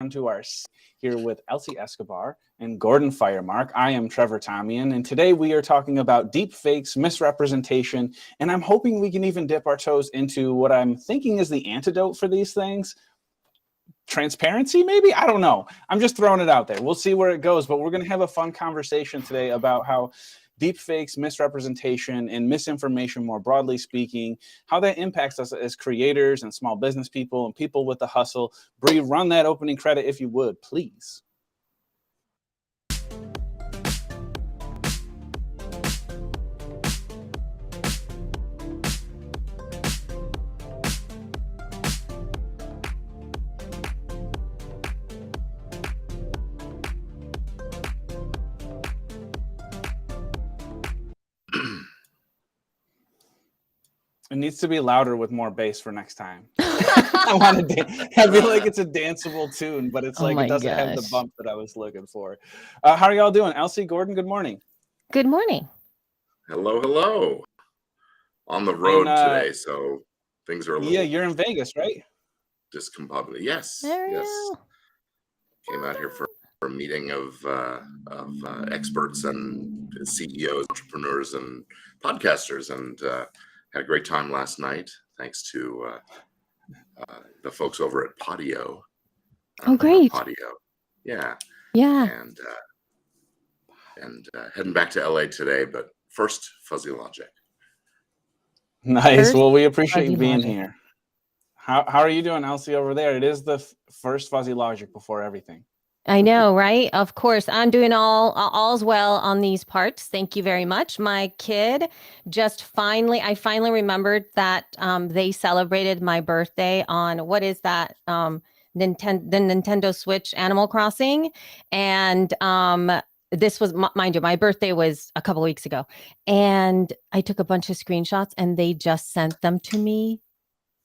to here with Elsie Escobar and Gordon Firemark. I am Trevor Tomian, and today we are talking about deep fakes, misrepresentation, and I'm hoping we can even dip our toes into what I'm thinking is the antidote for these things. Transparency, maybe? I don't know. I'm just throwing it out there. We'll see where it goes, but we're going to have a fun conversation today about how deepfakes, misrepresentation, and misinformation, more broadly speaking, how that impacts us as creators and small business people and people with the hustle. Bree, run that opening credit if you would, please. It needs to be louder with more bass for next time. I feel like it's a danceable tune, but it's like it doesn't have the bump that I was looking for. How are y'all doing? Elsie, Gordon, good morning. Good morning. Hello, hello. On the road today, so things are a little... Yeah, you're in Vegas, right? Discombobulated. Yes, yes. Came out here for a meeting of experts and CEOs, entrepreneurs, and podcasters, and had a great time last night, thanks to the folks over at Podio. Oh, great. Podio. Yeah. Yeah. And heading back to LA today, but first, Fuzzy Lawgic. Nice. Well, we appreciate you being here. How are you doing, Elsie, over there? It is the first Fuzzy Lawgic before everything. I know, right? Of course. I'm doing all's well on these parts. Thank you very much. My kid I finally remembered that they celebrated my birthday on, what is that? The Nintendo Switch Animal Crossing. And this was, mind you, my birthday was a couple of weeks ago. And I took a bunch of screenshots and they just sent them to me.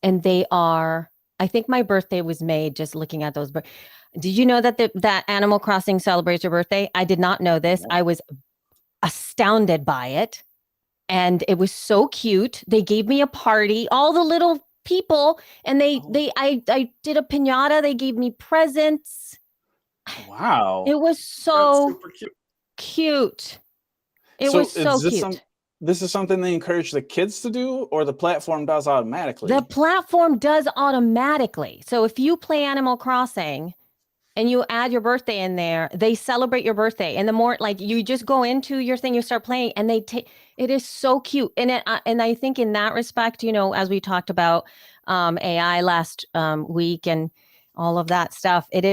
And I think my birthday was made just looking at those. Did you know that that Animal Crossing celebrates your birthday? I did not know this. I was astounded by it. And it was so cute. They gave me a party, all the little people, and I did a piñata. They gave me presents. Wow. It was so cute. It was so cute. This is something they encourage the kids to do, or the platform does automatically? The platform does automatically. So if you play Animal Crossing and you add your birthday in there, they celebrate your birthday. And the more, like, you just go into your thing, you start playing, and it is so cute. And I think in that respect, as we talked about AI last week and all of that stuff, it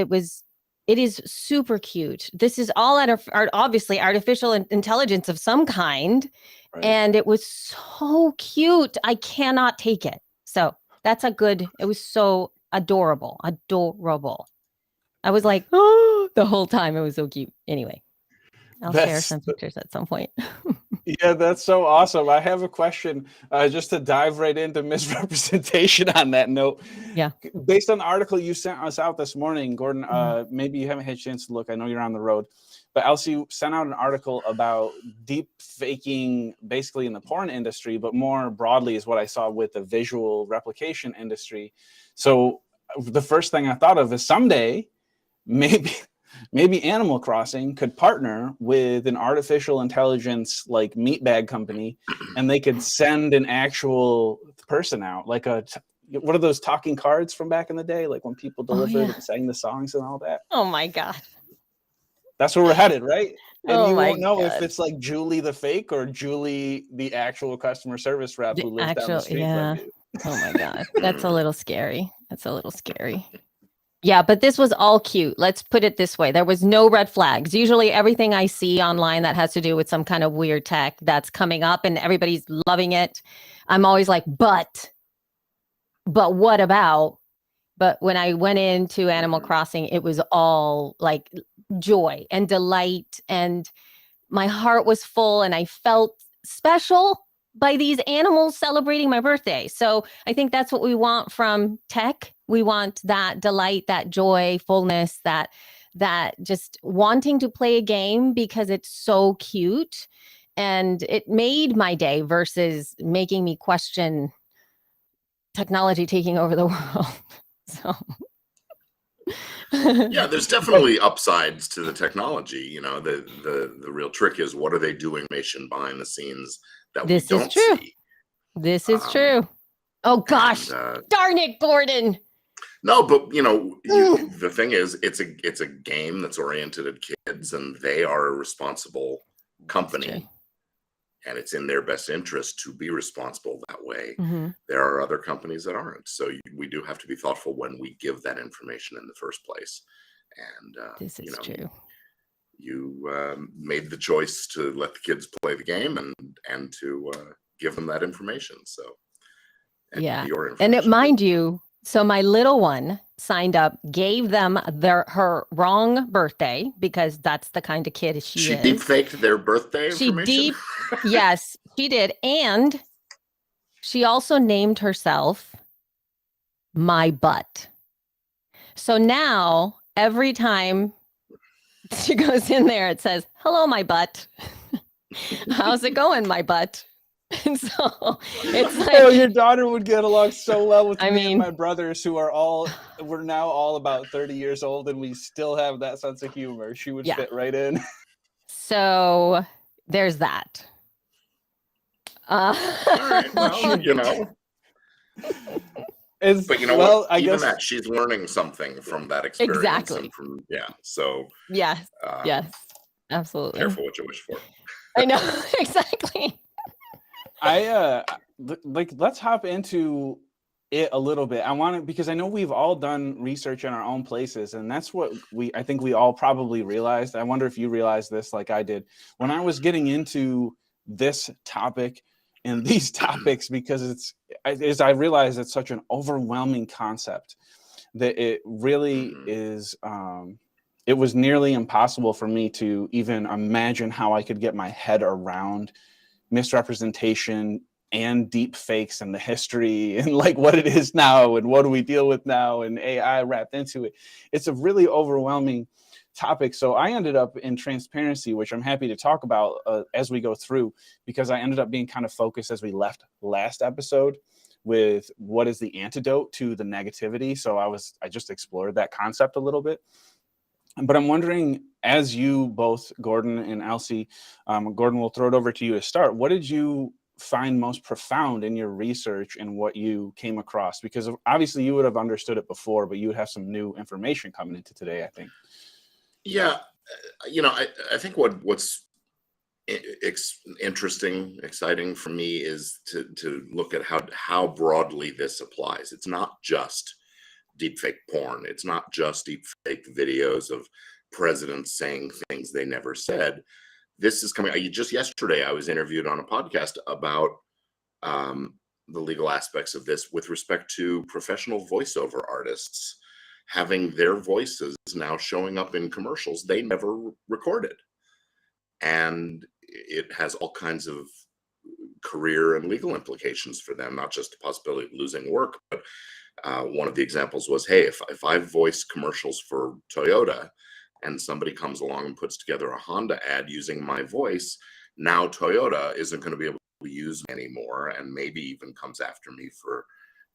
is super cute. This is all obviously artificial intelligence of some kind. Right. And it was so cute. I cannot take it. So it was so adorable. I was like, oh, the whole time. It was so cute. Anyway, I'll share some pictures at some point. Yeah, that's so awesome. I have a question just to dive right into misrepresentation on that note. Yeah. Based on the article you sent us out this morning, Gordon, maybe you haven't had a chance to look. I know you're on the road. But Elsie sent out an article about deep faking, basically in the porn industry, but more broadly is what I saw with the visual replication industry. So the first thing I thought of is someday, maybe Animal Crossing could partner with an artificial intelligence like meat bag company, and they could send an actual person out, like what are those talking cards from back in the day, like when people delivered and sang the songs and all that. Oh my God. That's where we're headed, right? And you won't know God. if it's like Julie the fake or Julie the actual customer service rep who lives down the street from you. Oh my God. That's a little scary. Yeah, but this was all cute. Let's put it this way. There was no red flags. Usually everything I see online that has to do with some kind of weird tech that's coming up and everybody's loving it, I'm always like, but what about? But when I went into Animal Crossing, it was all like joy and delight, and my heart was full, and I felt special by these animals celebrating my birthday. So I think that's what we want from tech. We want that delight, that joy, fullness, that just wanting to play a game because it's so cute. And it made my day versus making me question technology taking over the world. So Yeah, there's definitely upsides to the technology. You know, the real trick is, what are they doing behind the scenes that we This is don't true. see? This is true. Oh gosh, darn it, Gordon. No, but you know, the thing is, it's a game that's oriented at kids, and they are a responsible company, and it's in their best interest to be responsible that way. There are other companies that aren't, so we do have to be thoughtful when we give that information in the first place. And this is true. You made the choice to let the kids play the game and to give them that information. So yeah, and mind you, so my little one signed up, gave them her wrong birthday, because that's the kind of kid she is. Deep faked their birthday information? Yes, she did. And she also named herself My Butt. So now every time she goes in there, it says, "Hello, my butt." How's it going, my butt? And so it's like, oh, your daughter would get along so well with me and my brothers, who are we're now all about 30 years old, and we still have that sense of humor. She would fit right in. So there's that. All right, well, you know. But you know what? I guess that she's learning something from that experience. Exactly. And so yes, absolutely. Careful what you wish for. I know, exactly. Let's hop into it a little bit. I want to, because I know we've all done research in our own places, and that's what I think we all probably realized. I wonder if you realized this like I did when I was getting into this topic and these topics, because I realized it's such an overwhelming concept that it really is. It was nearly impossible for me to even imagine how I could get my head around misrepresentation and deep fakes and the history and like what it is now and what do we deal with now and AI wrapped into it. It's a really overwhelming topic. So I ended up in transparency, which I'm happy to talk about as we go through, because I ended up being kind of focused as we left last episode with what is the antidote to the negativity. So I just explored that concept a little bit. But I'm wondering, as you both, Gordon and Elsie, Gordon, we'll throw it over to you to start. What did you find most profound in your research and what you came across? Because obviously you would have understood it before, but you would have some new information coming into today, I think. Yeah, you know, I think what's interesting, exciting for me is to look at how broadly this applies. It's not just deepfake porn. It's not just deepfake videos of presidents saying things they never said. This is coming. Just yesterday, I was interviewed on a podcast about the legal aspects of this with respect to professional voiceover artists having their voices now showing up in commercials they never recorded. And it has all kinds of career and legal implications for them, not just the possibility of losing work, but one of the examples was, hey, if I voice commercials for Toyota and somebody comes along and puts together a Honda ad using my voice, now Toyota isn't going to be able to use me anymore, and maybe even comes after me for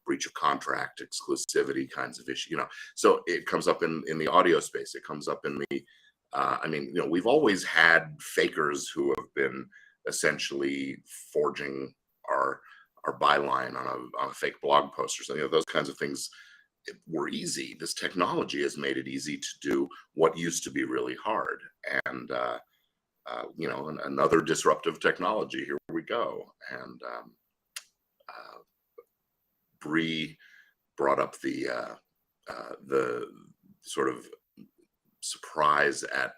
breach of contract, exclusivity kinds of issue. So it comes up in the audio space. It comes up in the we've always had fakers who have been essentially forging our byline on a fake blog post or something. Those kinds of things were easy. This technology has made it easy to do what used to be really hard. And another disruptive technology. Here we go. And Bree brought up the sort of surprise at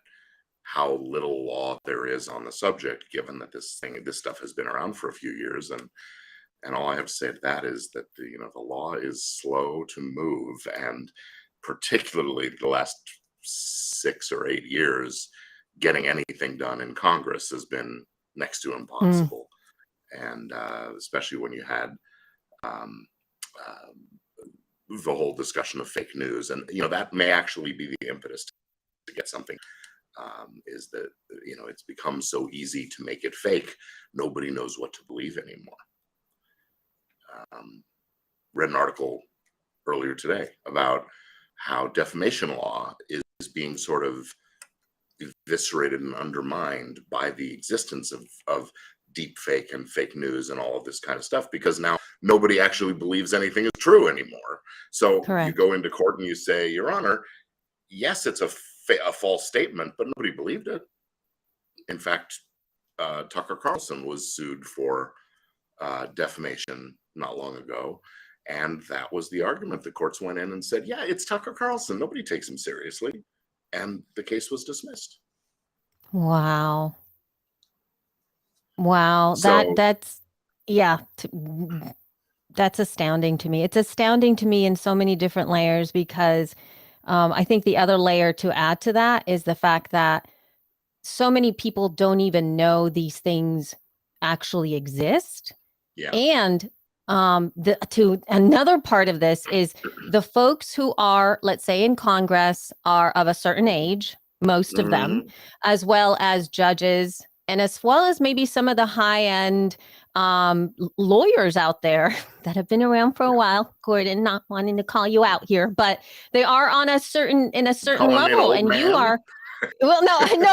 how little law there is on the subject, given that this stuff has been around for a few years. And all I have to say to that is that the law is slow to move, and particularly the last 6 or 8 years, getting anything done in Congress has been next to impossible. And especially when you had the whole discussion of fake news, and that may actually be the impetus to get something. Is that it's become so easy to make it fake, nobody knows what to believe anymore. Read an article earlier today about how defamation law is being sort of eviscerated and undermined by the existence of deep fake and fake news and all of this kind of stuff, because now nobody actually believes anything is true anymore. So you go into court and you say, Your Honor, yes, it's a false statement, but nobody believed it. In fact, Tucker Carlson was sued for defamation not long ago. And that was the argument. The courts went in and said, yeah, it's Tucker Carlson. Nobody takes him seriously. And the case was dismissed. Wow. Wow. So, That's astounding to me. It's astounding to me in so many different layers, because I think the other layer to add to that is the fact that so many people don't even know these things actually exist. yeah. And to another part of this is the folks who are, let's say, in Congress are of a certain age, most of them, as well as judges, and as well as maybe some of the high-end lawyers out there that have been around for a while. Gordon, not wanting to call you out here, but they are on a certain level, and you are. Well, no, as am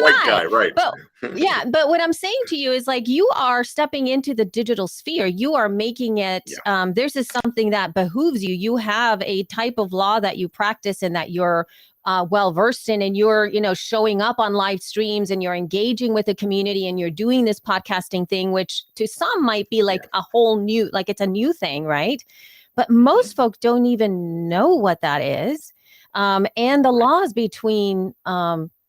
I. Right. But what I'm saying to you is, like, you are stepping into the digital sphere. You are making it. This is something that behooves you. You have a type of law that you practice and that you're well versed in, and you're, showing up on live streams, and you're engaging with the community, and you're doing this podcasting thing, which to some might be like a whole new, like it's a new thing, right? But most folks don't even know what that is. And the laws between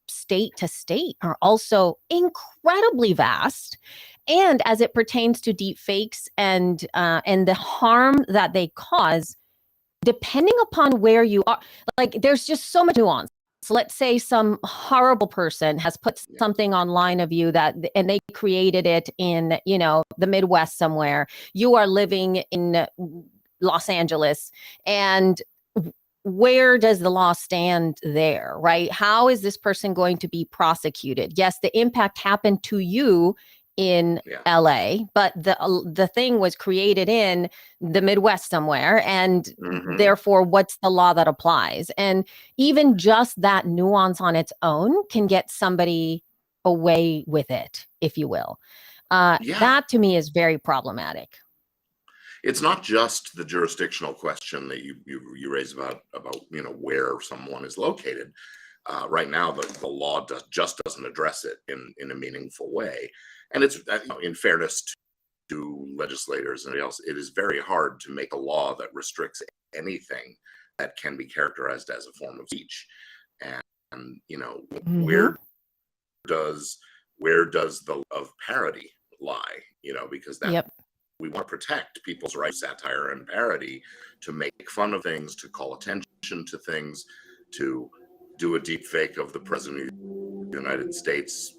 state to state are also incredibly vast. And as it pertains to deep fakes and the harm that they cause, depending upon where you are, like, there's just so much nuance. So let's say some horrible person has put something online of you and they created it in, the Midwest somewhere. You are living in Los Angeles, and where does the law stand there, right? How is this person going to be prosecuted? Yes, the impact happened to you in LA, but the thing was created in the Midwest somewhere, and therefore, what's the law that applies? And even just that nuance on its own can get somebody away with it, if you will. That to me is very problematic. It's not just the jurisdictional question that you raise about where someone is located. Right now, the law just doesn't address it in a meaningful way, and it's in fairness to legislators and else, it is very hard to make a law that restricts anything that can be characterized as a form of speech. And where does the of parody lie? Because that. We want to protect people's rights, satire and parody, to make fun of things, to call attention to things, to do a deep fake of the president of the United States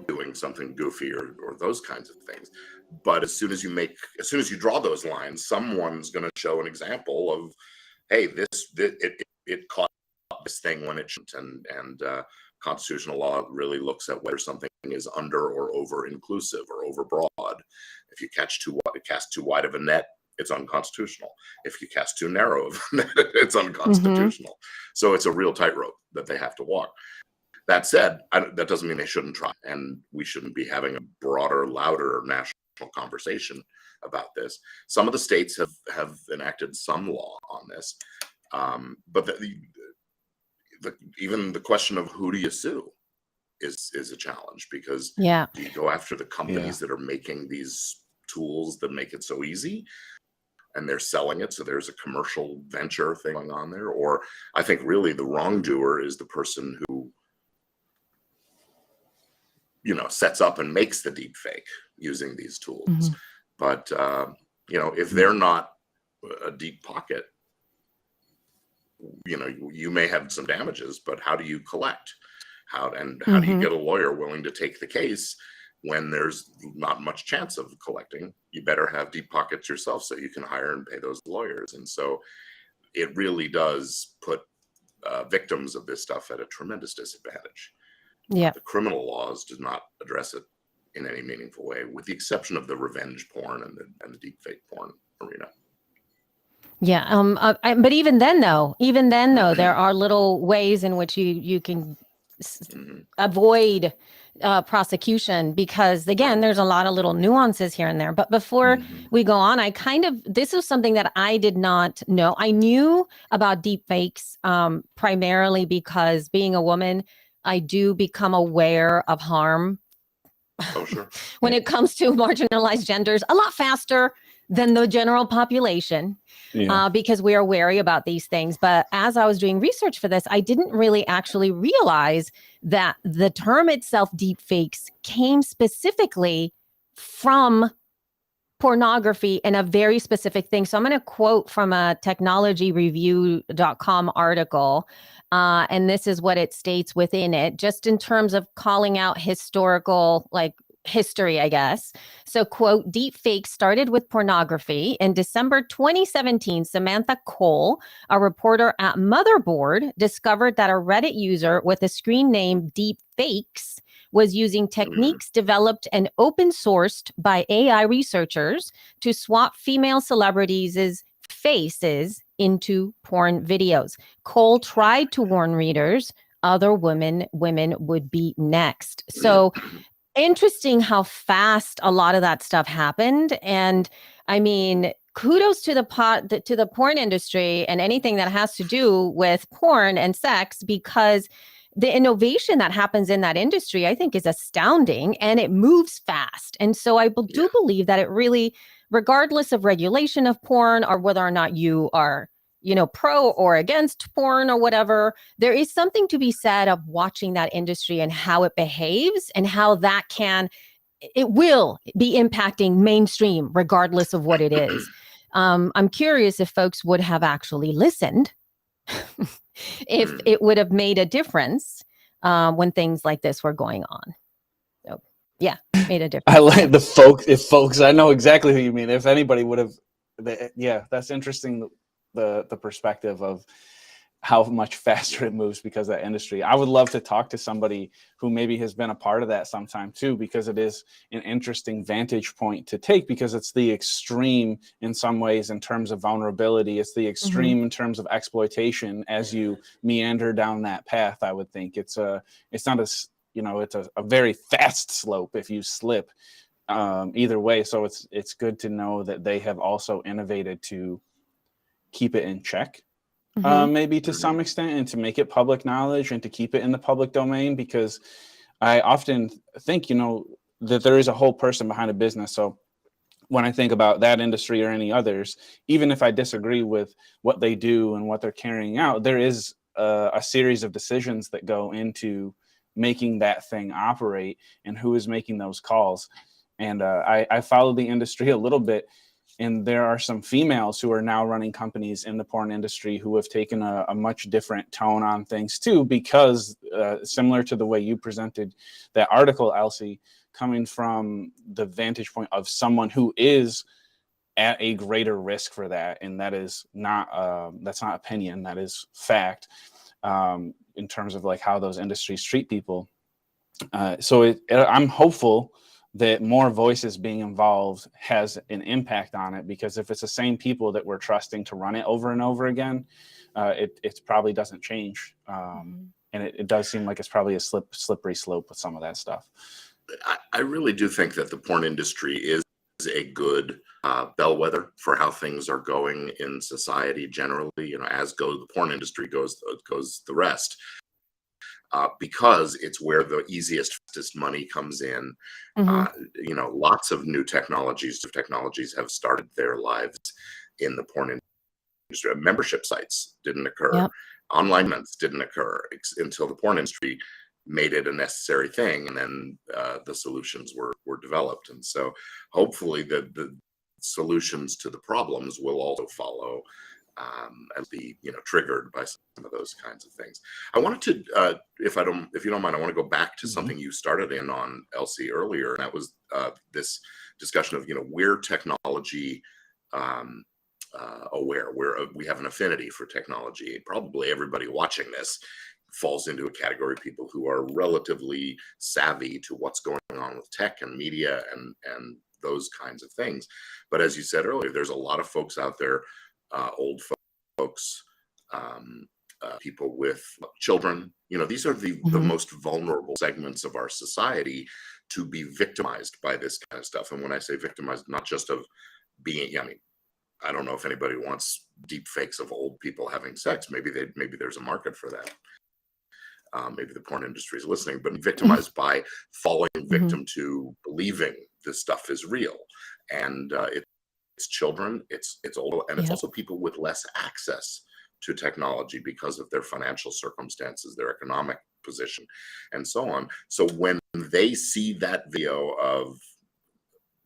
doing something goofy or those kinds of things. But as soon as you draw those lines, someone's going to show an example of, hey, it caught this thing when it shouldn't, and constitutional law really looks at whether something is under or over inclusive or over broad. If you cast too wide of a net, it's unconstitutional. If you cast too narrow of a net, it's unconstitutional. So it's a real tightrope that they have to walk. That said, that doesn't mean they shouldn't try, and we shouldn't be having a broader, louder national conversation about this. Some of the states have enacted some law on this, but even the question of who do you sue is a challenge, because do you go after the companies that are making these tools that make it so easy and they're selling it, so there's a commercial venture thing going on there? Or I think really the wrongdoer is the person who sets up and makes the deep fake using these tools. But if they're not a deep pocket, you may have some damages, but how do you collect? How do you get a lawyer willing to take the case when there's not much chance of collecting? You better have deep pockets yourself so you can hire and pay those lawyers. And so it really does put victims of this stuff at a tremendous disadvantage. The criminal laws do not address it in any meaningful way, with the exception of the revenge porn and the deep fake porn arena. Yeah. But even then, though, there are little ways in which you can avoid prosecution, because again, there's a lot of little nuances here and there. But before we go on, this is something that I did not know. I knew about deep fakes primarily because, being a woman, I do become aware of harm when it comes to marginalized genders a lot faster than the general population, because we are wary about these things. But as I was doing research for this, I didn't really actually realize that the term itself, deep fakes, came specifically from pornography and a very specific thing. So I'm going to quote from a technologyreview.com article. And this is what it states within it, just in terms of calling out historical, history, I guess. So, quote, deep fakes started with pornography. In December 2017, Samantha Cole, a reporter at Motherboard, discovered that a Reddit user with a screen name Deep Fakes was using techniques developed and open sourced by AI researchers to swap female celebrities' faces into porn videos. Cole tried to warn readers other women would be next. So interesting how fast a lot of that stuff happened. And I mean, kudos to the porn industry and anything that has to do with porn and sex, because the innovation that happens in that industry, I think, is astounding, and it moves fast. And so I do believe that it really, regardless of regulation of porn or whether or not you are, pro or against porn or whatever, there is something to be said of watching that industry and how it behaves and how it will be impacting mainstream regardless of what it is. I'm curious if folks would have actually listened if it would have made a difference when things like this were going on. So yeah, made a difference. I like the folks, I know exactly who you mean. If anybody would have, that's interesting. The perspective of how much faster it moves because of that industry. I would love to talk to somebody who maybe has been a part of that sometime too, because it is an interesting vantage point to take, because it's the extreme in some ways in terms of vulnerability. It's the extreme in terms of exploitation as you meander down that path. I would think it's not it's a very fast slope if you slip either way. So it's good to know that they have also innovated to keep it in check, maybe to some extent, and to make it public knowledge and to keep it in the public domain, because I often think, that there is a whole person behind a business. So when I think about that industry or any others, even if I disagree with what they do and what they're carrying out, there is a series of decisions that go into making that thing operate and who is making those calls. And I follow the industry a little bit. And there are some females who are now running companies in the porn industry who have taken a much different tone on things too, because similar to the way you presented that article, Elsie, coming from the vantage point of someone who is at a greater risk for that. And that is that's not opinion, that is fact, in terms of how those industries treat people. So I'm hopeful that more voices being involved has an impact on it, because if it's the same people that we're trusting to run it over and over again, it probably doesn't change. And it does seem like it's probably a slippery slope with some of that stuff. I really do think that the porn industry is a good bellwether for how things are going in society generally. As the porn industry goes the rest. Because it's where the easiest money comes in. Lots of new technologies have started their lives in the porn industry. Membership sites didn't occur. Online events didn't occur until the porn industry made it a necessary thing, and then the solutions were developed. And so hopefully the solutions to the problems will also follow and be triggered by some of those kinds of things. I wanted to, if you don't mind, I want to go back to something you started in on, Elsie, earlier, and that was this discussion of we're technology aware. We have an affinity for technology. Probably everybody watching this falls into a category of people who are relatively savvy to what's going on with tech and media and those kinds of things. But as you said earlier, there's a lot of folks out there old folks, people with children. These are the most vulnerable segments of our society to be victimized by this kind of stuff. And when I say victimized, not just of being, I don't know if anybody wants deep fakes of old people having sex. Maybe there's a market for that. Maybe the porn industry is listening, but victimized by falling victim to believing this stuff is real. And it's children, it's old, and it's also people with less access to technology because of their financial circumstances, their economic position, and so on. So when they see that video of,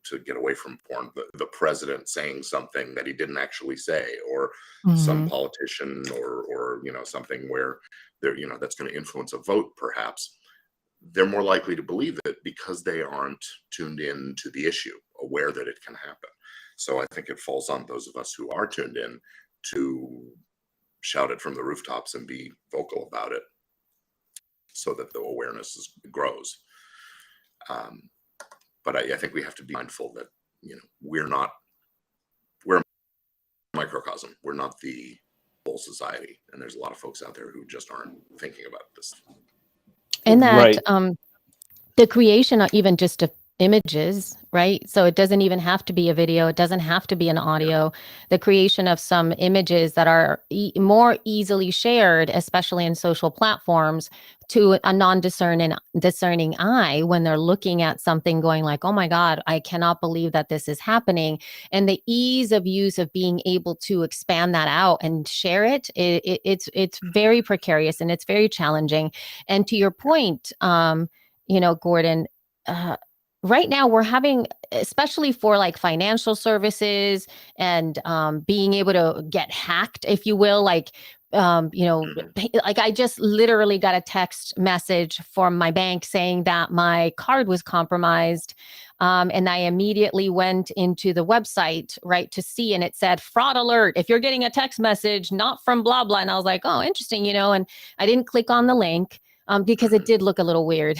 to get away from porn, the president saying something that he didn't actually say, or some politician, or something where they're, that's going to influence a vote, perhaps, they're more likely to believe it because they aren't tuned in to the issue, aware that it can happen. So I think it falls on those of us who are tuned in to shout it from the rooftops and be vocal about it, so that the awareness grows. But I think we have to be mindful that, we're a microcosm. We're not the whole society. And there's a lot of folks out there who just aren't thinking about this. And that the creation of even just of images, right? So it doesn't even have to be a video. It doesn't have to be an audio. The creation of some images that are more easily shared, especially in social platforms, to a discerning eye when they're looking at something going like, oh my God, I cannot believe that this is happening. And the ease of use of being able to expand that out and share it's very precarious and it's very challenging. And to your point, Gordon, right now we're having, especially for like financial services and being able to get hacked, if you will, like I just literally got a text message from my bank saying that my card was compromised. And I immediately went into the website, right, to see, and it said fraud alert. If you're getting a text message, not from blah, blah. And I was like, oh, interesting, and I didn't click on the link. Because it did look a little weird,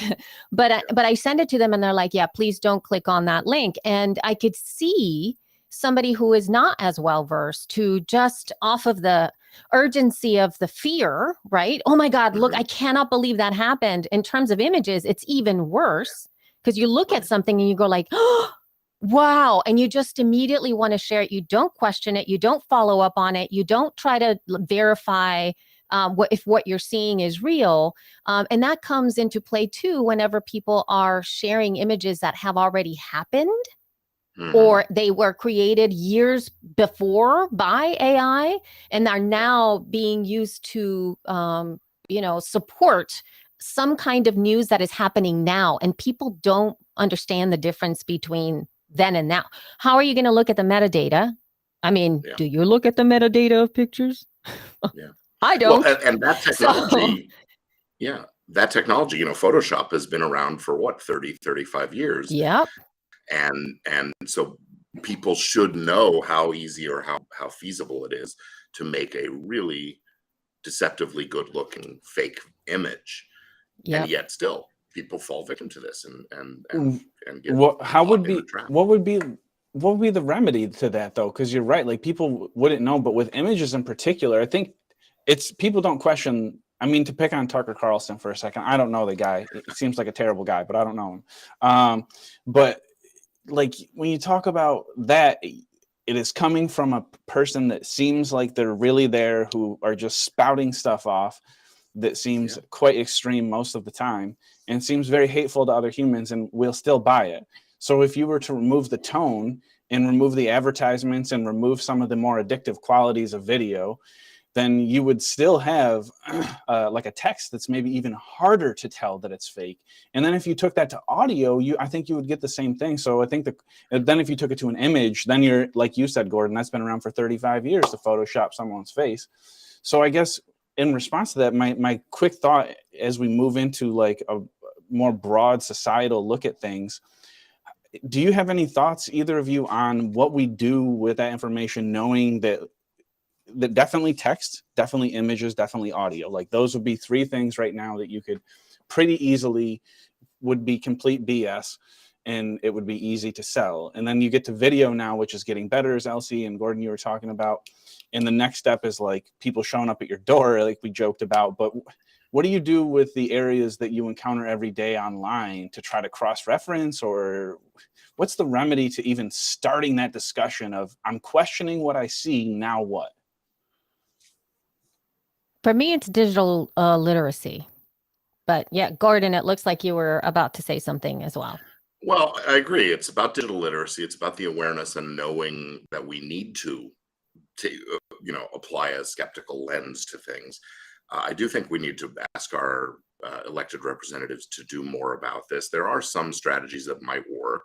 but I sent it to them and they're like, yeah, please don't click on that link. And I could see somebody who is not as well versed to just off of the urgency of the fear, right? Oh my God, look, I cannot believe that happened. In terms of images, it's even worse because you look at something and you go like, oh, wow. And you just immediately want to share it. You don't question it. You don't follow up on it. You don't try to verify if what you're seeing is real. And that comes into play too whenever people are sharing images that have already happened or they were created years before by AI and are now being used to, support some kind of news that is happening now. And people don't understand the difference between then and now. How are you going to look at the metadata? I mean, do you look at the metadata of pictures? Yeah. I don't. Well, and that technology, that technology, Photoshop has been around for what, 30, 35 years. Yep. And so people should know how easy or how feasible it is to make a really deceptively good looking fake image. Yep. And yet still people fall victim to this and get what would be the remedy to that though? Because you're right, like people wouldn't know, but with images in particular, I think it's people don't question. I mean, to pick on Tucker Carlson for a second, I don't know the guy. It seems like a terrible guy, but I don't know him. But like when you talk about that, it is coming from a person that seems like they're really there, who are just spouting stuff off that seems quite extreme most of the time and seems very hateful to other humans, and we'll still buy it. So if you were to remove the tone and remove the advertisements and remove some of the more addictive qualities of video, then you would still have like a text that's maybe even harder to tell that it's fake. And then if you took that to audio, I think you would get the same thing. So I think then if you took it to an image, then you're, like you said, Gordon, that's been around for 35 years to Photoshop someone's face. So I guess in response to that, my quick thought as we move into like a more broad societal look at things, do you have any thoughts, either of you, on what we do with that information, knowing that definitely text, definitely images, definitely audio, like those would be three things right now that you could pretty easily would be complete BS. and it would be easy to sell. And then you get to video now, which is getting better, as Elsie and Gordon, you were talking about. And the next step is like people showing up at your door, like we joked about. But what do you do with the areas that you encounter every day online to try to cross-reference, or what's the remedy to even starting that discussion of, I'm questioning what I see, now what? For me, it's digital literacy. But yeah, Gordon, it looks like you were about to say something as well. Well, I agree. It's about digital literacy. It's about the awareness and knowing that we need to apply a skeptical lens to things. I do think we need to ask our elected representatives to do more about this. There are some strategies that might work.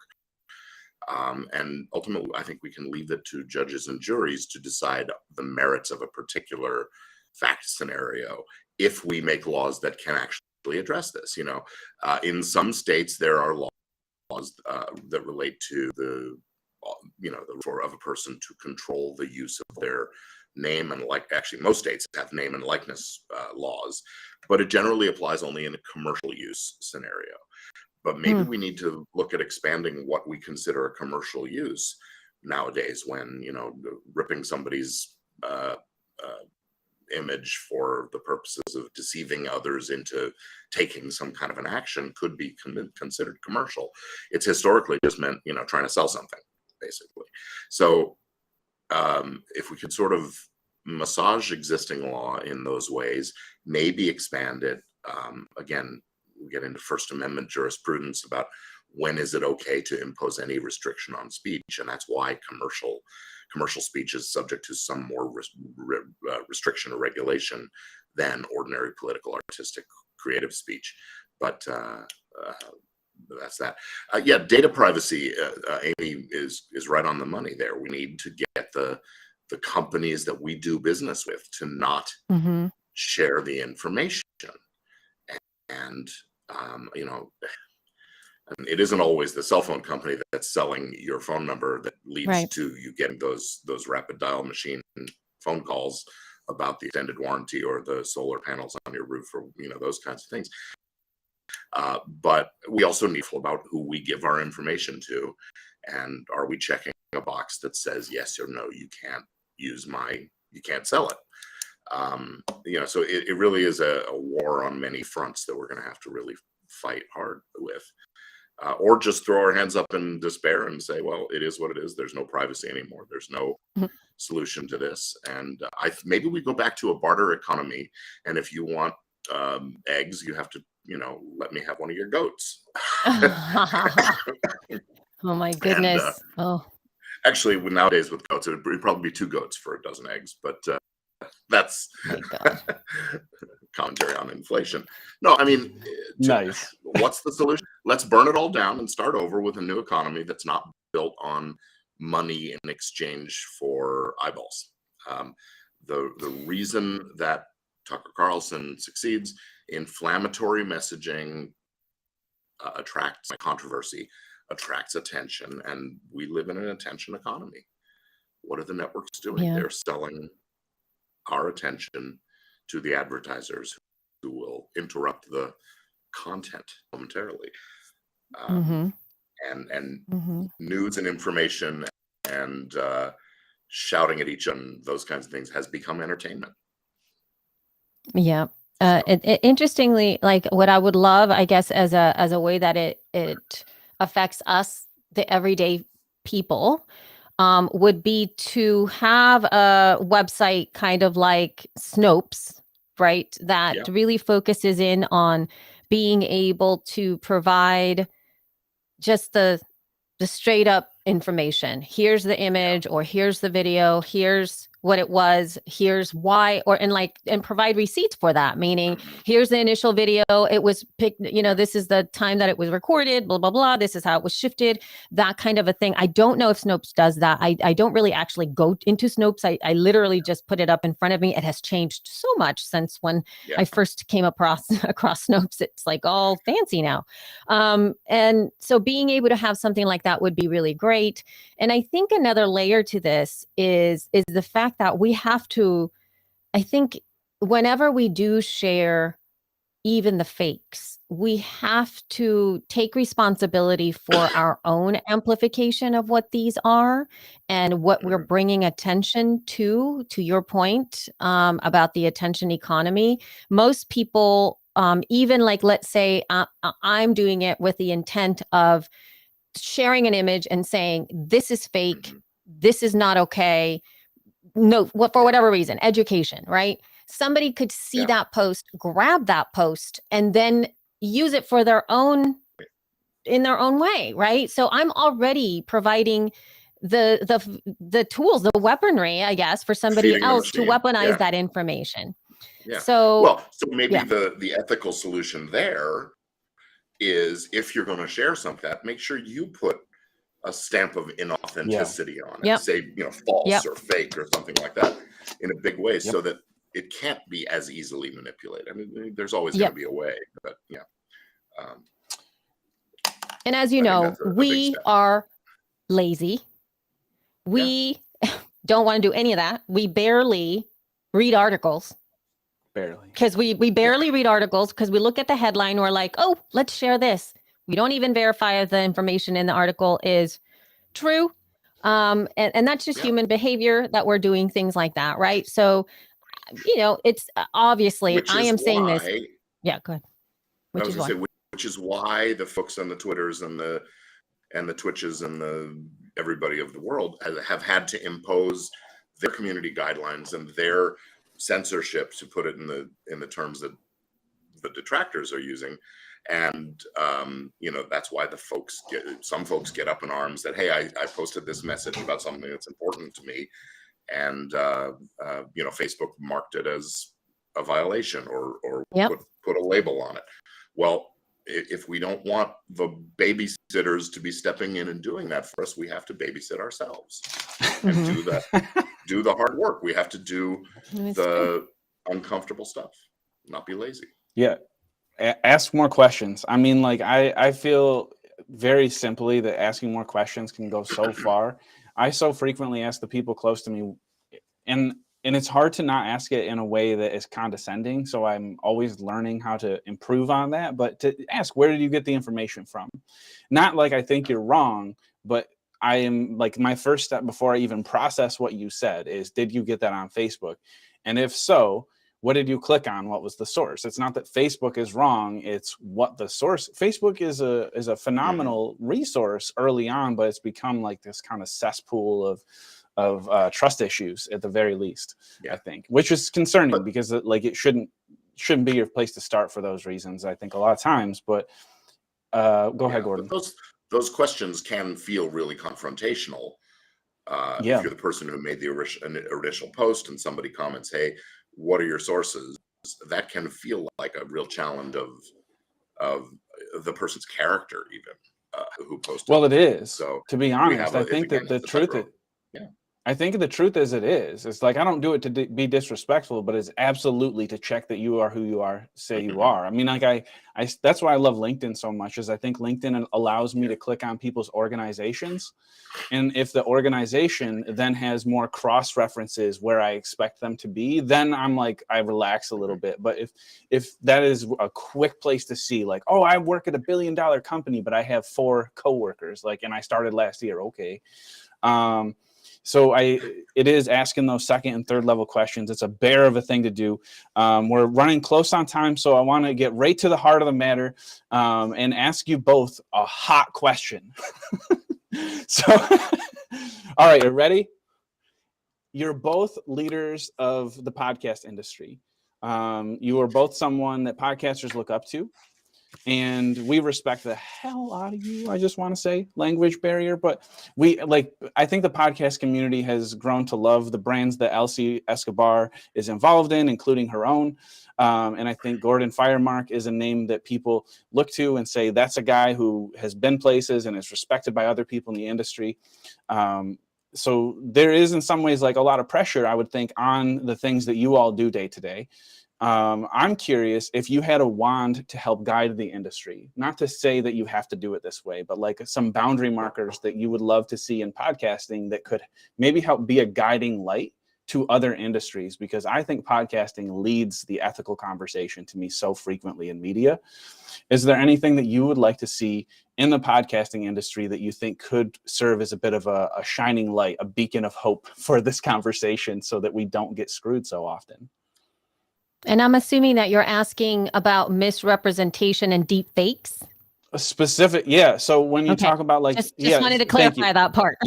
And ultimately, I think we can leave it to judges and juries to decide the merits of a particular fact scenario if we make laws that can actually address this. In some states, there are laws that relate to the right of a person to control the use of their name and actually most states have name and likeness laws, but it generally applies only in a commercial use scenario. But maybe we need to look at expanding what we consider a commercial use nowadays, when ripping somebody's image for the purposes of deceiving others into taking some kind of an action could be considered commercial. It's historically just meant trying to sell something, basically. So if we could sort of massage existing law in those ways, maybe expand it. Again, we get into First Amendment jurisprudence about when is it okay to impose any restriction on speech, and that's why commercial speech is subject to some more restriction or regulation than ordinary political, artistic, creative speech. But that's that. Yeah, data privacy, Amy is right on the money there. We need to get the companies that we do business with to not share the information. And it isn't always the cell phone company that's selling your phone number that leads to you getting those rapid dial machine phone calls about the extended warranty or the solar panels on your roof, or those kinds of things. But we also need to know about who we give our information to, and are we checking a box that says yes or no, you can't sell it. So it really is a war on many fronts that we're going to have to really fight hard with, or just throw our hands up in despair and say, well, it is what it is. There's no privacy anymore. There's no solution to this. And maybe we go back to a barter economy. And if you want eggs, you have to, let me have one of your goats. Oh my goodness. And, actually, nowadays with goats, it would probably be 2 goats for a dozen eggs, but that's commentary on inflation. No, I mean, nice. What's the solution? Let's burn it all down and start over with a new economy that's not built on money in exchange for eyeballs. The reason that Tucker Carlson succeeds, inflammatory messaging attracts controversy, attracts attention, and we live in an attention economy. What are the networks doing? Yeah. They're selling our attention to the advertisers who will interrupt the content momentarily. And news and information and shouting at each other, those kinds of things has become entertainment. Yeah. Interestingly, like what I would love, I guess, as a way that it affects us, the everyday people, would be to have a website kind of like Snopes, right? That really focuses in on being able to provide just the straight up information. Here's the image, or here's the video, here's what it was, here's why, and provide receipts for that, meaning here's the initial video, it was picked, this is the time that it was recorded, blah blah blah, this is how it was shifted, that kind of a thing. I don't know if Snopes does that. I don't really actually go into Snopes. I literally just put it up in front of me. It has changed so much since when I first came across Snopes. It's like all fancy now. And so being able to have something like that would be really great. And I think another layer to this is the fact that we have to, I think whenever we do share even the fakes. We have to take responsibility for our own amplification of what these are and what we're bringing attention to your point about the attention economy. Most people, even like, let's say I'm doing it with the intent of sharing an image and saying, this is fake, this is not okay. No, for whatever reason, education, right? Somebody could see that post, grab that post, and then use it for in their own way, right? So I'm already providing the tools, the weaponry, I guess, for somebody Feeding the else to machine. weaponize that information. Yeah. So maybe the ethical solution there is, if you're going to share something, make sure you put a stamp of inauthenticity on it. Say, false or fake or something like that in a big way, so that it can't be as easily manipulated. I mean, there's always going to be a way, but and as you know, we are lazy. We don't want to do any of that. We barely read articles. Because we barely read articles, because we look at the headline, we're like, oh, let's share this. We don't even verify if the information in the article is true. And that's just human behavior, that we're doing things like that, right? So, it's obviously, I am saying this. Yeah, go ahead. Which is why the folks on the Twitters and the Twitches and the everybody of the world have had to impose their community guidelines and their censorship, to put it in the terms that the detractors are using. And that's why some folks get up in arms that, hey, I posted this message about something that's important to me, and Facebook marked it as a violation or put a label on it. Well, if we don't want the babysitters to be stepping in and doing that for us, we have to babysit ourselves and do the hard work. We have to do the uncomfortable stuff, not be lazy. Yeah. Ask more questions. I mean, like, I feel very simply that asking more questions can go so far. I so frequently ask the people close to me, and it's hard to not ask it in a way that is condescending. So I'm always learning how to improve on that, but to ask, where did you get the information from? Not like I think you're wrong, but I am like, my first step before I even process what you said is, did you get that on Facebook? And if so, what did you click on? What was the source? It's not that Facebook is wrong. It's what the source. Facebook is a phenomenal resource early on, but it's become like this kind of cesspool of trust issues at the very least, I think, which is concerning, because it shouldn't be your place to start for those reasons, I think, a lot of times. But go ahead, Gordon. Those questions can feel really confrontational. If you're the person who made the original post and somebody comments, hey, what are your sources? That can feel like a real challenge of the person's character, even who posted. Well, it is. So, to be honest, I think that the truth is, I think the truth is, it's like, I don't do it to be disrespectful, but it's absolutely to check that you are who you are, say you are. I mean, like, I that's why I love LinkedIn so much, is I think LinkedIn allows me to click on people's organizations. And if the organization then has more cross references where I expect them to be, then I'm like, I relax a little bit. But if that is a quick place to see, like, oh, I work at $1 billion company, but I have 4 coworkers, like, and I started last year. Okay. So it is asking those second and third level questions. It's a bear of a thing to do. We're running close on time, so I want to get right to the heart of the matter and ask you both a hot question. So, all right, you ready? You're both leaders of the podcast industry. You are both someone that podcasters look up to. And we respect the hell out of you. I just want to say, language barrier, but I think the podcast community has grown to love the brands that Elsie Escobar is involved in, including her own. And I think Gordon Firemark is a name that people look to and say, that's a guy who has been places and is respected by other people in the industry. So there is, in some ways, like, a lot of pressure, I would think, on the things that you all do day to day. I'm curious if you had a wand to help guide the industry, not to say that you have to do it this way, but like some boundary markers that you would love to see in podcasting that could maybe help be a guiding light to other industries, because I think podcasting leads the ethical conversation to me so frequently in media. Is there anything that you would like to see in the podcasting industry that you think could serve as a bit of a shining light, a beacon of hope for this conversation so that we don't get screwed so often? And I'm assuming that you're asking about misrepresentation and deep fakes. A specific, yeah. So when you talk about like, just yeah, wanted to clarify that part.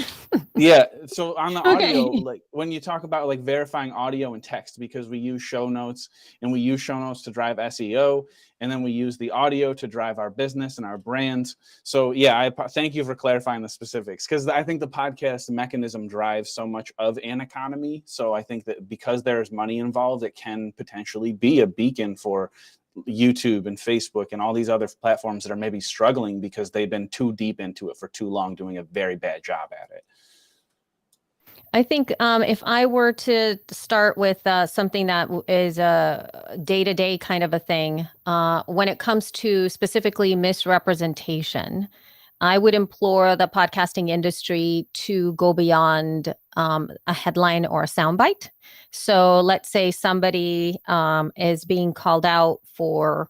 Yeah. So on the audio, Okay. like when you talk about like verifying audio and text, because we use show notes, and we use show notes to drive SEO, and then we use the audio to drive our business and our brand. So yeah, I thank you for clarifying the specifics, because I think the podcast mechanism drives so much of an economy. So I think that because there's money involved, it can potentially be a beacon for YouTube and Facebook and all these other platforms that are maybe struggling because they've been too deep into it for too long, doing a very bad job at it. I think if I were to start with something that is a day-to-day kind of a thing, when it comes to specifically misrepresentation, I would implore the podcasting industry to go beyond a headline or a soundbite. So let's say somebody is being called out for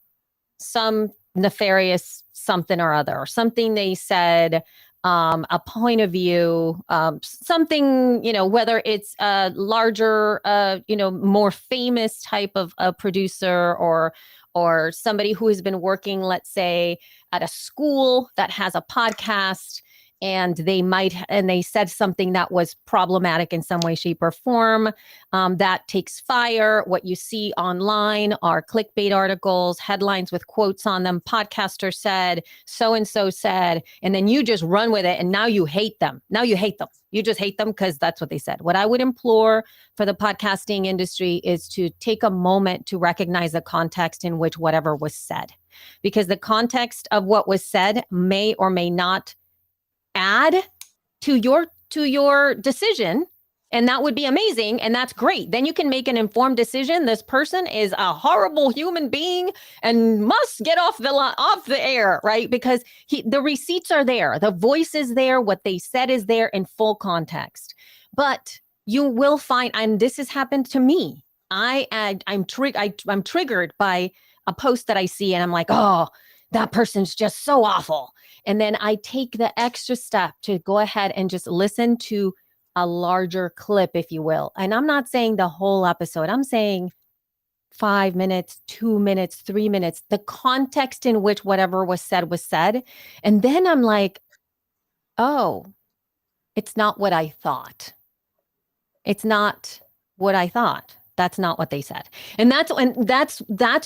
some nefarious something or other, or something they said, a point of view, something, whether it's a larger, more famous type of a producer, or somebody who has been working, let's say, at a school that has a podcast, and they said something that was problematic in some way, shape, or form. That takes fire. What you see online are clickbait articles, headlines with quotes on them. Podcaster said, so-and-so said, and then you just run with it, and now you hate them. You just hate them because that's what they said. What I would implore for the podcasting industry is to take a moment to recognize the context in which whatever was said, because the context of what was said may or may not add to your decision, and that would be amazing, and that's great. Then you can make an informed decision. This person is a horrible human being and must get off the air, right? Because the receipts are there, the voice is there, what they said is there in full context. But you will find, and this has happened to me, I'm triggered by a post that I see, and I'm like, oh, that person's just so awful. And then I take the extra step to go ahead and just listen to a larger clip, if you will. And I'm not saying the whole episode. I'm saying 5 minutes, 2 minutes, 3 minutes, the context in which whatever was said. And then I'm like, oh, it's not what I thought. It's not what I thought. That's not what they said. And that's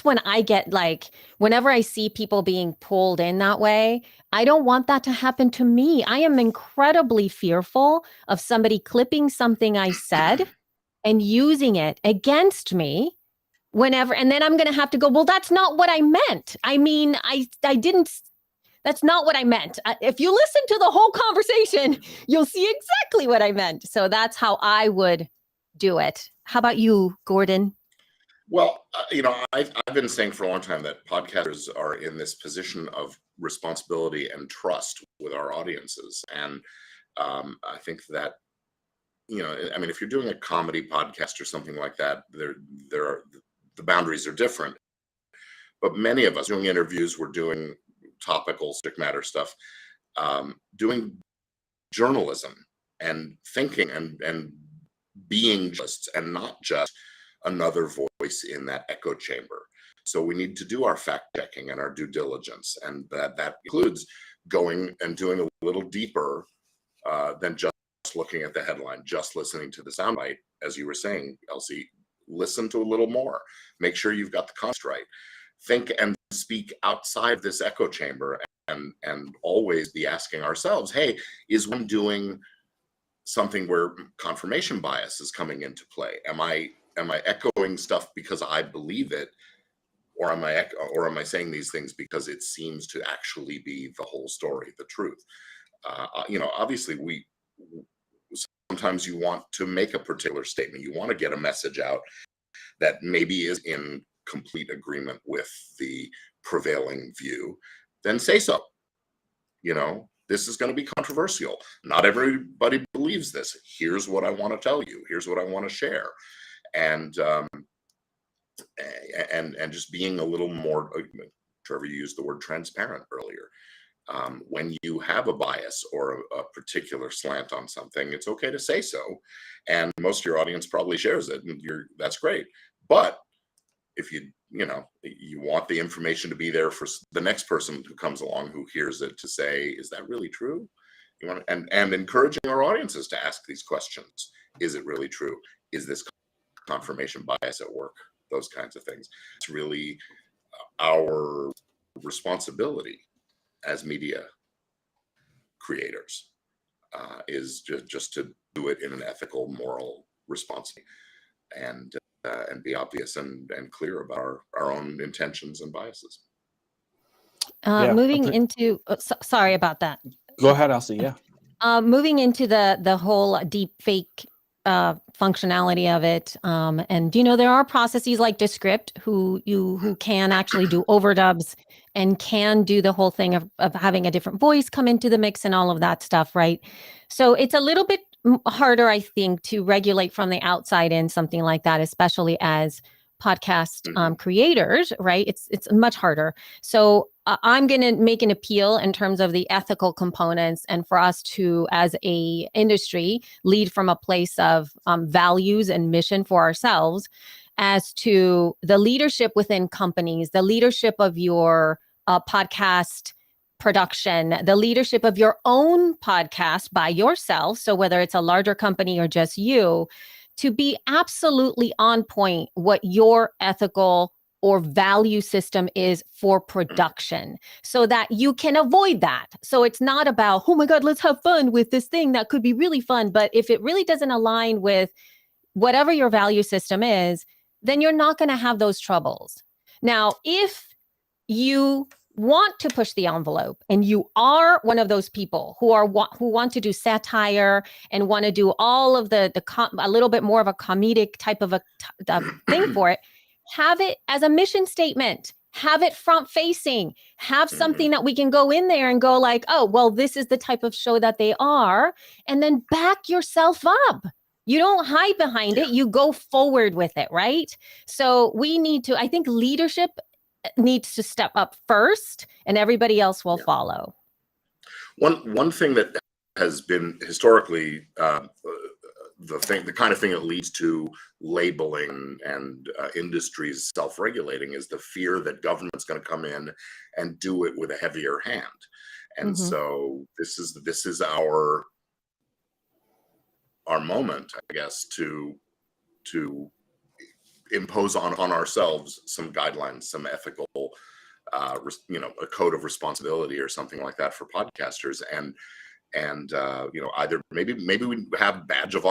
when I get like, whenever I see people being pulled in that way, I don't want that to happen to me. I am incredibly fearful of somebody clipping something I said and using it against me whenever, and then I'm going to have to go, well, that's not what I meant. I mean, I didn't, that's not what I meant. If you listen to the whole conversation, you'll see exactly what I meant. So that's how I would do it. How about you, Gordon? Well, I've been saying for a long time that podcasters are in this position of responsibility and trust with our audiences. And I think that, if you're doing a comedy podcast or something like that, the boundaries are different. But many of us doing interviews, we're doing topical subject matter stuff, doing journalism and thinking and being just, and not just another voice in that echo chamber. So we need to do our fact checking and our due diligence, and that includes going and doing a little deeper than just looking at the headline, just listening to the soundbite. As you were saying, Elsie, listen to a little more. Make sure you've got the context right. Think and speak outside this echo chamber, and always be asking ourselves, hey, is one doing something where confirmation bias is coming into play? Am I echoing stuff because I believe it, or am I saying these things because it seems to actually be the whole story, the truth? Obviously, sometimes you want to make a particular statement, you want to get a message out that maybe is in complete agreement with the prevailing view. Then say so. This is going to be controversial. Not everybody believes this. Here's what I want to tell you. Here's what I want to share. And just being a little more, Trevor used the word transparent earlier. When you have a bias or a particular slant on something, it's okay to say so. And most of your audience probably shares it, and that's great. But if you want the information to be there for the next person who comes along who hears it to say, is that really true? You want and encouraging our audiences to ask these questions. Is it really true? Is this confirmation bias at work? Those kinds of things. It's really our responsibility as media creators is just to do it in an ethical, moral, responsible, and be obvious and clear about our own intentions and biases. Moving into, sorry about that. Go ahead, Elsie. Yeah. Moving into the whole deep fake functionality of it, and there are processes like Descript who can actually do overdubs and can do the whole thing of having a different voice come into the mix and all of that stuff, right? So it's a little bit harder, I think, to regulate from the outside in something like that, especially as podcast creators, right? It's much harder. So I'm going to make an appeal in terms of the ethical components, and for us to, as a industry, lead from a place of values and mission for ourselves, as to the leadership within companies, the leadership of your podcast production, the leadership of your own podcast by yourself. So whether it's a larger company or just you, to be absolutely on point what your ethical or value system is for production, so that you can avoid that. So it's not about, oh my God, let's have fun with this thing that could be really fun. But if it really doesn't align with whatever your value system is, then you're not going to have those troubles. Now, if you want to push the envelope and you are one of those people who want to do satire and want to do all of a little bit more of a comedic type of a thing for it, have it as a mission statement, have it front facing, have something that we can go in there and go like, oh, well, this is the type of show that they are, and then back yourself up. You don't hide behind it, you go forward with it, right? So we need to, I think leadership needs to step up first, and everybody else will follow. One thing that has been historically the kind of thing that leads to labeling and industries self-regulating is the fear that government's going to come in and do it with a heavier hand. And so this is our moment, I guess, to impose on ourselves some guidelines, some ethical, a code of responsibility or something like that for podcasters, and either maybe we have a badge of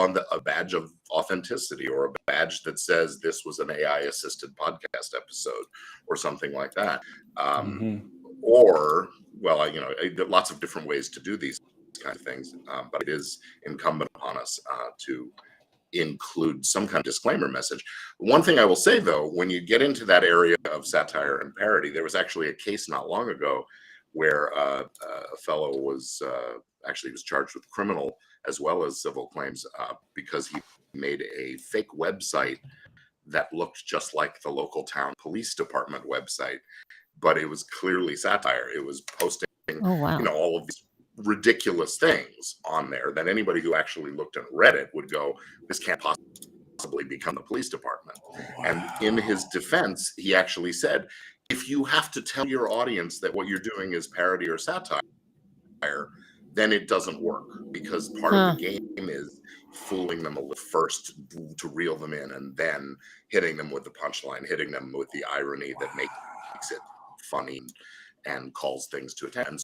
authenticity, or a badge that says this was an AI assisted podcast episode or something like that. Or, well, lots of different ways to do these kind of things, but it is incumbent upon us to include some kind of disclaimer message. One thing I will say, though, when you get into that area of satire and parody, there was actually a case not long ago where a fellow was charged with criminal as well as civil claims because he made a fake website that looked just like the local town police department website, but it was clearly satire. It was posting all of these ridiculous things on there that anybody who actually looked and read it would go, this can't possibly become the police department. And in his defense, he actually said, if you have to tell your audience that what you're doing is parody or satire, then it doesn't work, because part of the game is fooling them a little first to reel them in, and then hitting them with the punchline, hitting them with the irony that makes it funny and calls things to attention.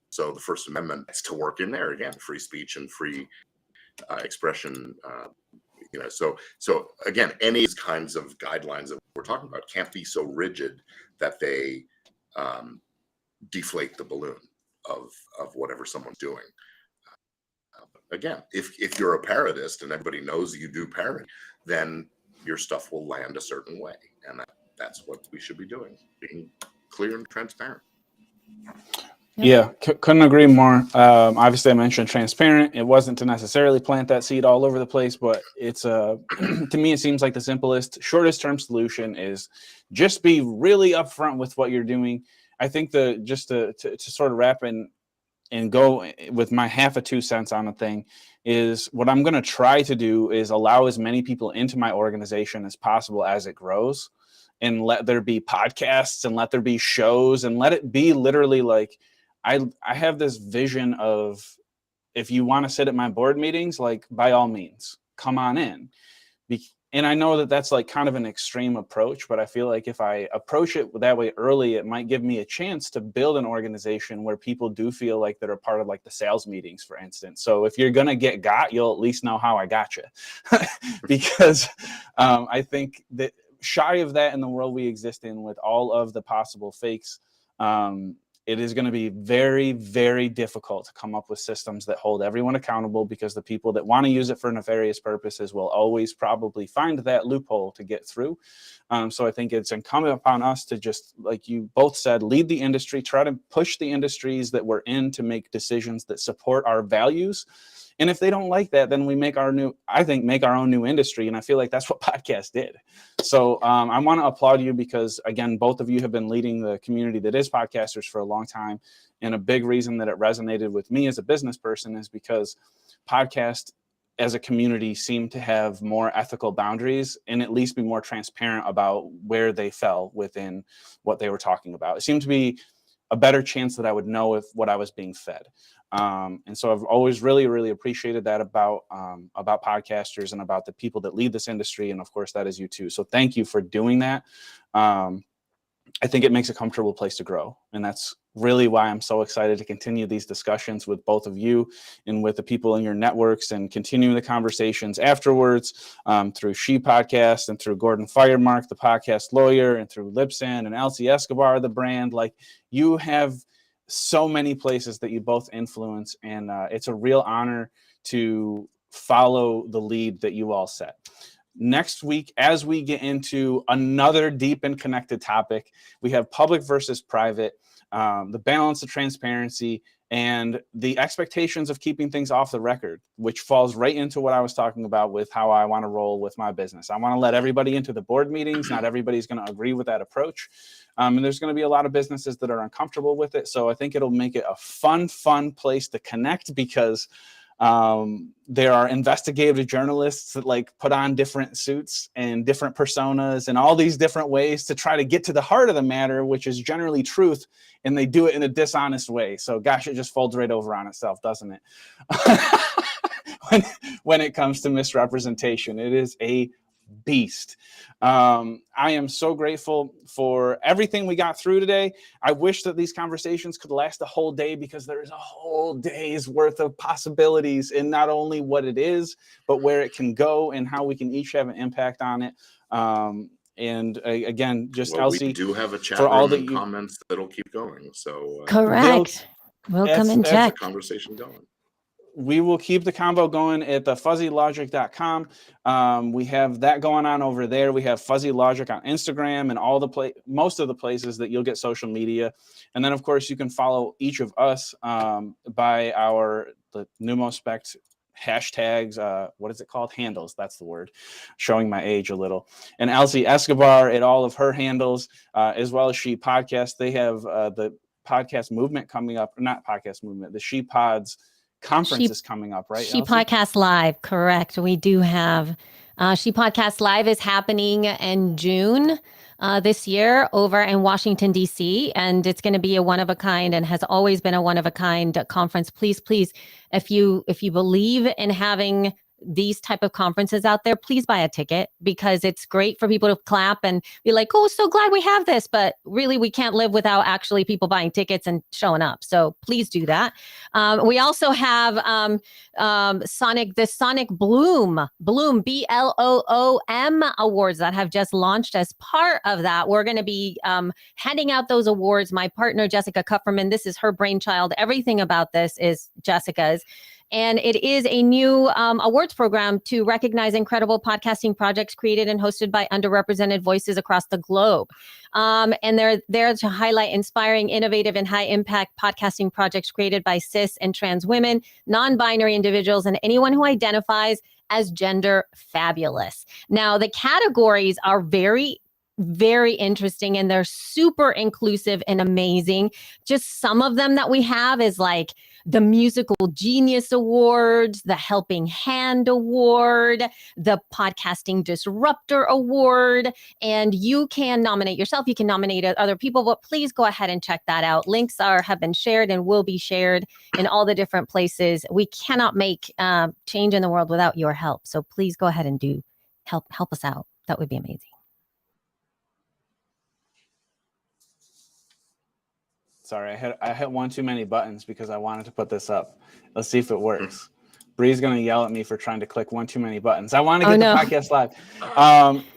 So the First Amendment is to work in there again, free speech and free expression. So again, any kinds of guidelines that we're talking about can't be so rigid that they deflate the balloon of whatever someone's doing. Again, if you're a parodist and everybody knows you do parody, then your stuff will land a certain way, and that's what we should be doing, being clear and transparent. Yeah, couldn't agree more. Obviously, I mentioned transparent. It wasn't to necessarily plant that seed all over the place, but it's to me, it seems like the simplest, shortest term solution is just be really upfront with what you're doing. I think just to sort of wrap and go with my half a 2 cents on a thing is what I'm going to try to do is allow as many people into my organization as possible as it grows, and let there be podcasts and let there be shows and let it be literally like, I have this vision of, if you want to sit at my board meetings, like by all means, come on in. And I know that that's like kind of an extreme approach, but I feel like if I approach it that way early, it might give me a chance to build an organization where people do feel like they're a part of like the sales meetings, for instance. So if you're going to get got, you'll at least know how I got you. Because I think that shy of that in the world we exist in with all of the possible fakes, it is going to be very, very difficult to come up with systems that hold everyone accountable, because the people that want to use it for nefarious purposes will always probably find that loophole to get through. So I think it's incumbent upon us to just, like you both said, lead the industry, try to push the industries that we're in to make decisions that support our values. And if they don't like that, then we make our own new industry. And I feel like that's what podcasts did. So I want to applaud you because, again, both of you have been leading the community that is podcasters for a long time. And a big reason that it resonated with me as a business person is because podcasts as a community seem to have more ethical boundaries and at least be more transparent about where they fell within what they were talking about. It seemed to be a better chance that I would know if what I was being fed. And so I've always really, really appreciated that about podcasters and about the people that lead this industry. And of course, that is you too. So thank you for doing that. I think it makes a comfortable place to grow. And that's really why I'm so excited to continue these discussions with both of you and with the people in your networks, and continuing the conversations afterwards through She Podcast and through Gordon Firemark, the podcast lawyer, and through Libsyn and Elsie Escobar, the brand. Like, you have so many places that you both influence, and it's a real honor to follow the lead that you all set. Next week, as we get into another deep and connected topic, we have public versus private, the balance of transparency, and the expectations of keeping things off the record, which falls right into what I was talking about with how I want to roll with my business. I want to let everybody into the board meetings. Not everybody's going to agree with that approach. And there's going to be a lot of businesses that are uncomfortable with it. So I think it'll make it a fun place to connect, because there are investigative journalists that like put on different suits and different personas and all these different ways to try to get to the heart of the matter, which is generally truth. And they do it in a dishonest way. So gosh, it just folds right over on itself, doesn't it? when it comes to misrepresentation, it is a beast. I am so grateful for everything we got through today. I wish that these conversations could last a whole day, because there is a whole day's worth of possibilities in not only what it is, but where it can go and how we can each have an impact on it. And again, just Elsie, we do have a chat for all room that and comments that'll keep going. So correct. We'll come and check. The conversation going. We will keep the convo going at the fuzzylogic.com. We have that going on over there. We have Fuzzy Logic on Instagram and most of the places that you'll get social media. And then, of course, you can follow each of us by the Numospect hashtags. What is it called? Handles. That's the word. Showing my age a little. And Elsie Escobar at all of her handles, as well as She Podcast. They have the podcast movement coming up. Not podcast movement. The She Pods conference is coming up, right? She Elsie? Podcast Live, correct. We do have She Podcast Live is happening in June this year over in Washington, D.C. And it's going to be a one-of-a-kind, and has always been a one-of-a-kind conference. Please, if you believe in having these type of conferences out there, please buy a ticket, because it's great for people to clap and be like, oh, so glad we have this. But really, we can't live without actually people buying tickets and showing up. So please do that. We also have Sonic Bloom Bloom awards that have just launched. As part of that, we're going to be handing out those awards. My partner, Jessica Kupferman, this is her brainchild. Everything about this is Jessica's. And it is a new awards program to recognize incredible podcasting projects created and hosted by underrepresented voices across the globe. And they're there to highlight inspiring, innovative, and high-impact podcasting projects created by cis and trans women, non-binary individuals, and anyone who identifies as gender fabulous. Now, the categories are very interesting, and they're super inclusive and amazing. Just some of them that we have is like the Musical Genius Awards, the Helping Hand Award, the Podcasting Disruptor Award, and you can nominate yourself. You can nominate other people, but please go ahead and check that out. Links have been shared and will be shared in all the different places. We cannot make change in the world without your help. So please go ahead and help us out. That would be amazing. Sorry, I hit one too many buttons because I wanted to put this up. Let's see if it works. Bree's going to yell at me for trying to click one too many buttons. I want to get the podcast live.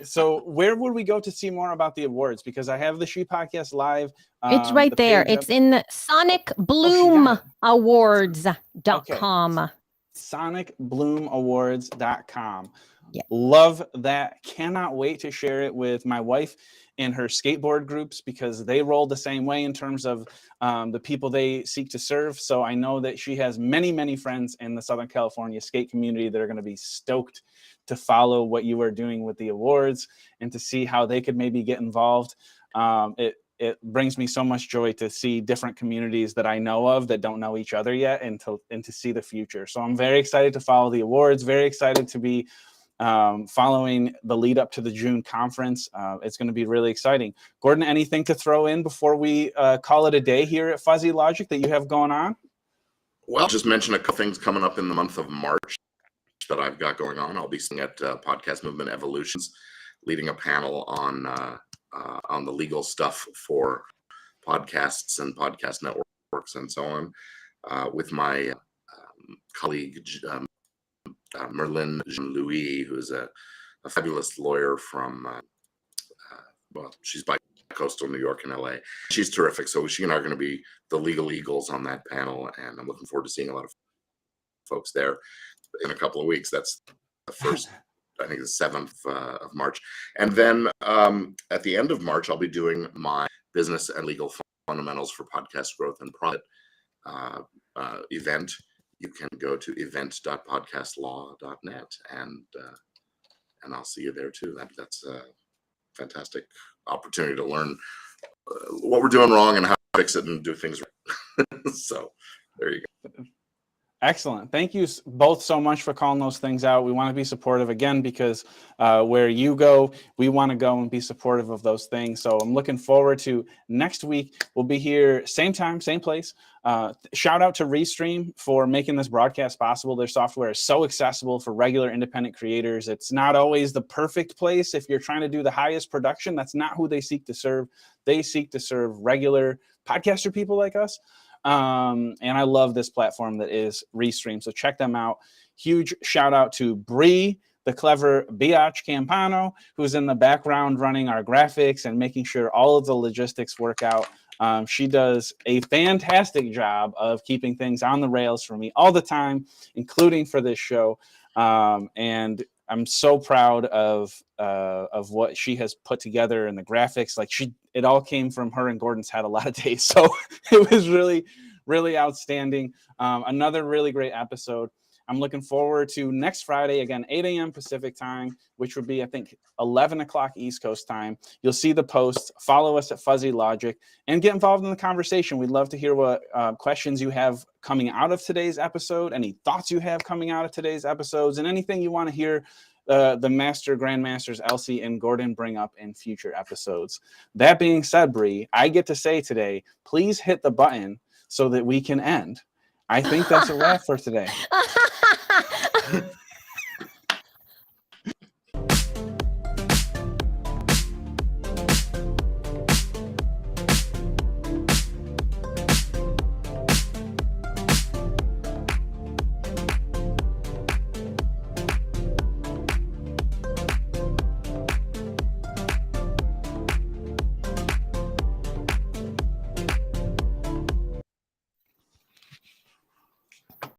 So where would we go to see more about the awards? Because I have the She Podcast live. It's right there. It's in the sonicbloomawards.com. Okay. sonicbloomawards.com. Yep. Love that. Cannot wait to share it with my wife and her skateboard groups, because they roll the same way in terms of the people they seek to serve. So I know that she has many, many friends in the Southern California skate community that are going to be stoked to follow what you are doing with the awards and to see how they could maybe get involved. It brings me so much joy to see different communities that I know of that don't know each other yet, and to see the future. So I'm very excited to follow the awards, very excited to be following the lead up to the June conference. It's going to be really exciting. Gordon, anything to throw in before we call it a day here at Fuzzy Lawgic that you have going on? Well, just mention a couple things coming up in the month of March that I've got going on. I'll be sitting at Podcast Movement Evolutions, leading a panel on the legal stuff for podcasts and podcast networks and so on, with my colleague Merlin Jean-Louis, who's a fabulous lawyer from, she's by coastal New York and LA. She's terrific. So she and I are going to be the legal eagles on that panel, and I'm looking forward to seeing a lot of folks there in a couple of weeks. That's the first, I think the 7th of March. And then at the end of March, I'll be doing my business and legal fundamentals for podcast growth and profit event. You can go to event.podcastlaw.net, and I'll see you there too. That's a fantastic opportunity to learn what we're doing wrong and how to fix it and do things right. So there you go. Excellent. Thank you both so much for calling those things out. We want to be supportive again, because where you go, we want to go and be supportive of those things. So I'm looking forward to next week. We'll be here same time, same place. Shout out to Restream for making this broadcast possible. Their software is so accessible for regular independent creators. It's not always the perfect place if you're trying to do the highest production. That's not who they seek to serve. They seek to serve regular podcaster people like us. And I love this platform that is Restream. So check them out. Huge shout out to Bree, the clever Biatch Campano, who's in the background running our graphics and making sure all of the logistics work out. She does a fantastic job of keeping things on the rails for me all the time, including for this show. And I'm so proud of what she has put together in the graphics. Like it all came from her and Gordon's head a lot of days. So it was really, really outstanding. Another really great episode. I'm looking forward to next Friday, again, 8 a.m. Pacific time, which would be, I think, 11 o'clock East Coast time. You'll see the post. Follow us at Fuzzy Lawgic and get involved in the conversation. We'd love to hear what questions you have coming out of today's episode, any thoughts you have coming out of today's episodes, and anything you want to hear the Grandmasters Elsie and Gordon bring up in future episodes. That being said, Bree, I get to say today, please hit the button so that we can end. I think that's a wrap for today.